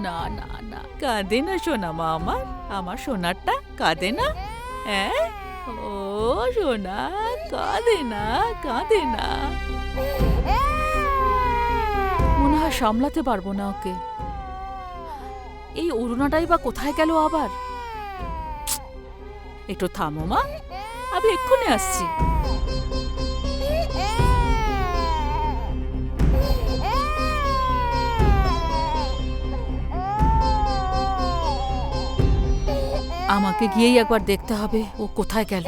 না না না, কাঁদে না সোনা মা, আমার আমার সোনারটা কাঁদে না। হ্যাঁ, ও সোনা, কাঁদে না, কাঁদে না। মনে হয় সামলাতে পারবো না ওকে। এই অরুণাটাই বা কোথায় গেল আবার? একটু থামো মা, আমি এক্ষুনি আসছি। আমাকে গিয়েই একবার দেখতে হবে ও কোথায় গেল।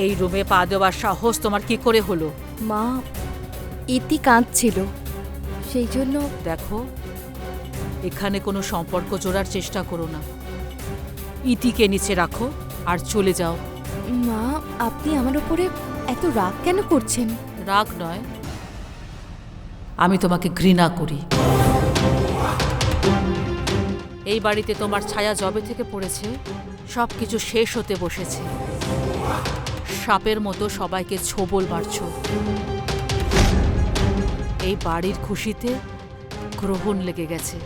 এই রুমে পা দেওয়ার সাহস তোমার কি করে হলো? মা, ইতি কাঁদছিল, সেই জন্য। দেখো, এখানে কোনো সম্পর্ক জোড়ার চেষ্টা করো না। ইতিকে নিচে রাখো আর চলে যাও। মা, আপনি আমার উপরে এত রাগ কেন করছেন? রাগ নয়, আমি তোমাকে ঘৃণা করি। এই বাড়িতে তোমার ছায়া যবে থেকে পড়েছে, সবকিছু শেষ হতে বসেছে। সাপের মতো সবাইকে ছোবল মারছ। এই বাড়ির খুশিতে গ্রহণ লেগে গেছে।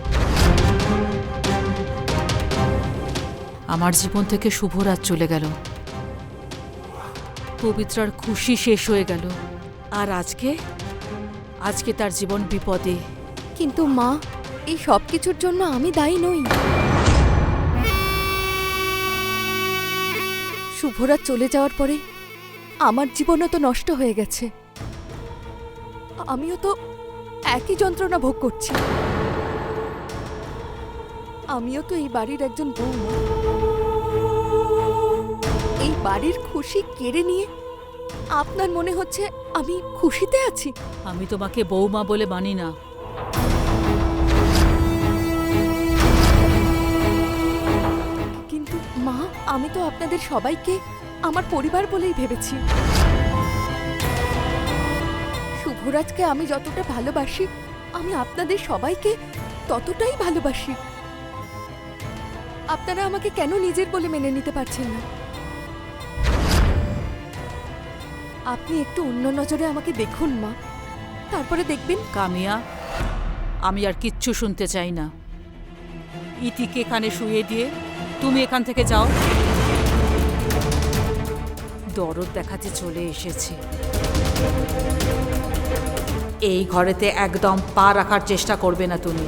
আমার জীবন থেকে শুভরাজ চলে গেল, পবিত্রার খুশি শেষ হয়ে গেল, আর আজকে তার জীবন বিপদে। কিন্তু মা, এই সব কিছুর জন্য আমি দায়ী নই। শুভরাজ চলে যাওয়ার পরে আমার জীবনও তো নষ্ট হয়ে গেছে। আমিও তো একই যন্ত্রণা ভোগ করছি। আমিও তো এই বাড়ির একজন বউ। এই বাড়ির খুশি কেড়ে নিয়ে আপনার মনে হচ্ছে আমি খুশিতে আছি? আমি তোমাকে বৌমা বলে মানি না। কিন্তু মা, আমি তো আপনাদের সবাইকে আমার পরিবার বলেই ভেবেছি। শুভরাজকে আমি যতটা ভালোবাসি, আমি আপনাদের সবাইকে ততটাই ভালোবাসি। আপনারা আমাকে কেন নিজের বলে মেনে নিতে পারছেন না? আপনি একটু অন্য নজরে আমাকে দেখুন মা, তারপরে দেখবেন। কামিয়া, আমি আর কিচ্ছু শুনতে চাই না। ইতিকে এখানে শুয়ে দিয়ে তুমি এখান থেকে যাও। দরদ দেখাতে চলে এসেছে। এই ঘরেতে একদম পা রাখার চেষ্টা করবে না তুমি।